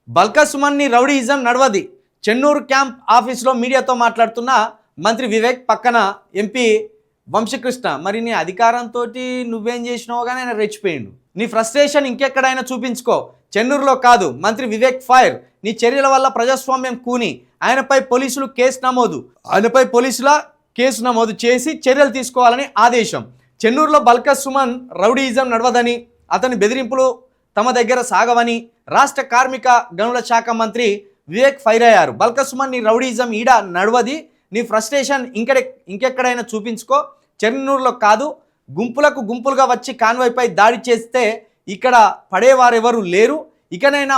Balka సుమన్ని rowdyism నడవది. Chennur camp ఆఫీస్లో మీడియాతో మాట్లాడుతున్న మంత్రి వివేక్, పక్కన ఎంపీ వంశకృష్ణ. మరి నీ అధికారంతో నువ్వేం చేసినావు కానీ ఆయన రెచ్చిపోయిండు. నీ ఫ్రస్ట్రేషన్ ఇంకెక్కడైనా చూపించుకో, చెన్నూరులో కాదు. మంత్రి వివేక్ ఫైర్. నీ చర్యల వల్ల ప్రజాస్వామ్యం కూని. ఆయనపై పోలీసుల కేసు నమోదు చేసి చర్యలు తీసుకోవాలని ఆదేశం. చెన్నూరులో బల్కా సుమన్ రౌడీయిజం నడవదని, అతని బెదిరింపులు తమ దగ్గర సాగవని రాష్ట్ర కార్మిక గనుల శాఖ మంత్రి వివేక్ ఫైర్ అయ్యారు. బల్కా సుమన్, నీ రౌడీయిజం ఈడ నడవది. నీ ఫ్రస్ట్రేషన్ ఇంకెక్కడైనా చూపించుకో, చెన్నూరులో కాదు. గుంపులుగా వచ్చి కాన్వాయ్పై దాడి చేస్తే ఇక్కడ పడేవారెవరు లేరు. ఇకనైనా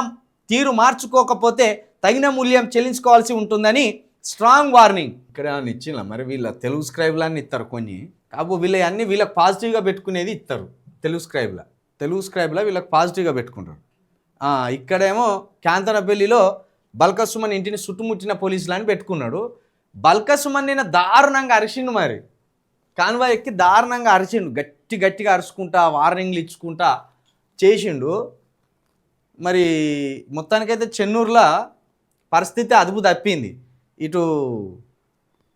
తీరు మార్చుకోకపోతే తగిన మూల్యం చెల్లించుకోవాల్సి ఉంటుందని స్ట్రాంగ్ వార్నింగ్. ఇక్కడ ఇచ్చిన మరి వీళ్ళ తెలుగు స్క్రైబ్లన్నీ ఇస్తారు కొన్ని, కాకపోతే వీళ్ళకి పాజిటివ్గా పెట్టుకునేది ఇస్తారు. తెలుగు స్క్రైబ్లో వీళ్ళకి పాజిటివ్గా పెట్టుకుంటారు. ఇక్కడేమో క్యాంతనపల్లిలో బల్కా సుమన్ ఇంటిని చుట్టుముట్టిన పోలీసులు అని పెట్టుకున్నాడు. బల్కా సుమన్ నిన్న దారుణంగా అరిచిండు. మరి కాన్వాయ్ ఎక్కి దారుణంగా అరిచిండు, గట్టిగా అరుచుకుంటా, వార్నింగ్లు ఇచ్చుకుంటా చేసిండు. మరి మొత్తానికైతే చెన్నూరులో పరిస్థితి అదుపు తప్పింది. ఇటు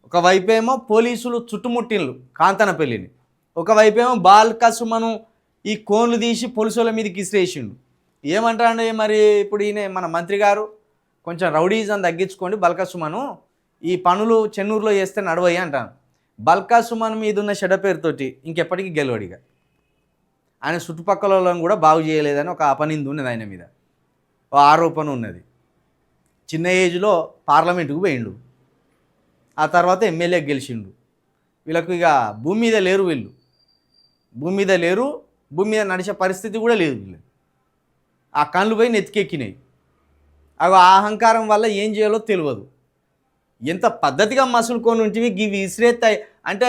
ఒకవైపేమో పోలీసులు చుట్టుముట్టిండ్లు కాంతనపల్లిని, ఒకవైపేమో బల్కా సుమను ఈ కోన్లు తీసి పోలీసుల మీదకి ఇసిరేసిండు. ఏమంటాడు మరి ఇప్పుడు ఈయన మన మంత్రి గారు, కొంచెం రౌడీజం తగ్గించుకోండి, బల్కా సుమను ఈ పనులు చెన్నూరులో చేస్తే నడవయ్యి అంటాను. బల్కా సుమన్ మీద ఉన్న చెడ్డ పేరుతోటి ఇంకెప్పటికీ గెలవడిగా. ఆయన చుట్టుపక్కల వాళ్ళని కూడా బాగు చేయలేదని ఒక అపనింద ఉన్నది ఆయన మీద, ఒక ఆరోపణ ఉన్నది. చిన్న ఏజ్లో పార్లమెంటుకు పోయిండు, ఆ తర్వాత ఎమ్మెల్యేకి గెలిచిండు. వీళ్ళకు ఇక భూమి మీద లేరు, భూమి మీద నడిచే పరిస్థితి కూడా లేదు. వీళ్ళు ఆ కళ్ళు పోయి నెత్తికెక్కినాయి. అవి అహంకారం వల్ల ఏం చేయాలో తెలియదు. ఎంత పద్ధతిగా మసులుకొని ఉంటివి ఇవి విసిరేస్తాయి అంటే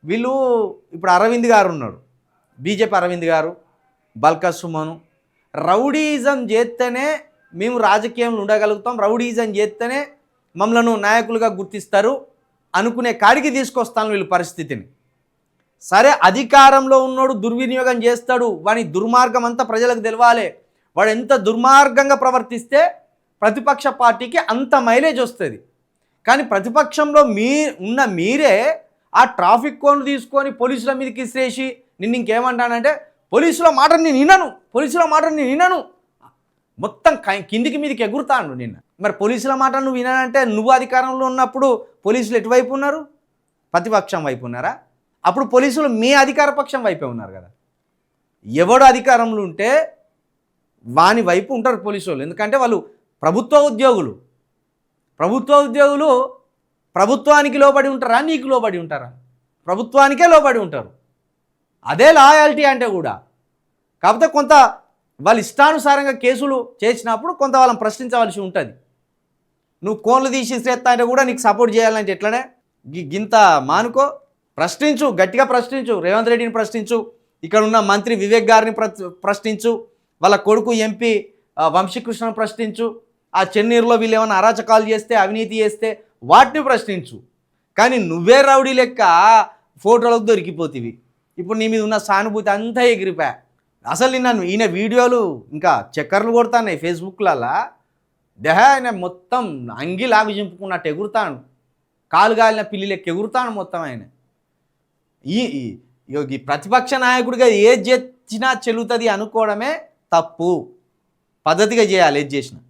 వీళ్ళు ఇప్పుడు అరవింద్ గారు ఉన్నాడు, బీజేపీ అరవింద్ గారు, బల్కా సుమను రౌడీయిజం చేస్తేనే మేము రాజకీయంలో ఉండగలుగుతాం, రౌడీయిజం చేస్తేనే మమ్మల్ని నాయకులుగా గుర్తిస్తారు అనుకునే కాడికి తీసుకొస్తాను వీళ్ళు పరిస్థితిని. సరే, అధికారంలో ఉన్నోడు దుర్వినియోగం చేస్తాడు, వాని దుర్మార్గం అంతా ప్రజలకు తెలవాలి. వాడు ఎంత దుర్మార్గంగా ప్రవర్తిస్తే ప్రతిపక్ష పార్టీకి అంత మైలేజ్ వస్తుంది. కానీ ప్రతిపక్షంలో మీరే ఆ ట్రాఫిక్ కోన్లు తీసుకొని పోలీసుల మీదకి ఇసిరేసి, నిన్ను ఇంకేమంటానంటే పోలీసుల మాటని నేను వినను మొత్తం కిందికి మీదకి ఎగురుతాను నిన్న. మరి పోలీసుల మాట నువ్వు వినానంటే నువ్వు అధికారంలో ఉన్నప్పుడు పోలీసులు ఎటువైపు ఉన్నారు? ప్రతిపక్షం వైపు ఉన్నారా? అప్పుడు పోలీసులు మీ అధికార పక్షం వైపే ఉన్నారు కదా. ఎవడు అధికారంలో ఉంటే వాని వైపు ఉంటారు పోలీసు వాళ్ళు. ఎందుకంటే వాళ్ళు ప్రభుత్వ ఉద్యోగులు ప్రభుత్వానికి లోబడి ఉంటారా, నీకు లోబడి ఉంటారా? ప్రభుత్వానికే లోబడి ఉంటారు. అదే లాయాలిటీ అంటే కూడా. కాకపోతే కొంత వాళ్ళు ఇష్టానుసారంగా కేసులు చేసినప్పుడు కొంత వాళ్ళని ప్రశ్నించవలసి ఉంటుంది. నువ్వు కోన్లు తీసి ఇసేస్తా అంటే కూడా నీకు సపోర్ట్ చేయాలంటే ఎట్లనే? గింత మానుకో, ప్రశ్నించు, గట్టిగా ప్రశ్నించు, రేవంత్ రెడ్డిని ప్రశ్నించు, ఇక్కడ ఉన్న మంత్రి వివేక్ గారిని ప్రశ్నించు, వాళ్ళ కొడుకు ఎంపీ వంశీకృష్ణను ప్రశ్నించు, ఆ చెన్నూరులో వీళ్ళు ఏమైనా అరాచకాలు చేస్తే, అవినీతి చేస్తే వాటిని ప్రశ్నించు. కానీ నువ్వే రౌడీ లెక్క ఫోటోలకు దొరికిపోతివి. ఇప్పుడు నీ మీద ఉన్న సానుభూతి అంతా ఎగిరిపోయా. అసలు నన్ను ఈయన వీడియోలు ఇంకా చక్కర్లు కొడతాయి ఫేస్బుక్లలో. ఆయన మొత్తం అంగిలాగు చింపుకున్నట్టు ఎగురుతాను, కాలు గాలిన పిల్లి లెక్క ఎగురుతాను మొత్తం. ఆయన ఈ ప్రతిపక్ష నాయకుడిగా ఏది చేసినా చెల్లుతుంది అనుకోవడమే తప్పు. పద్ధతిగా చేయాలి ఏది చేసినా.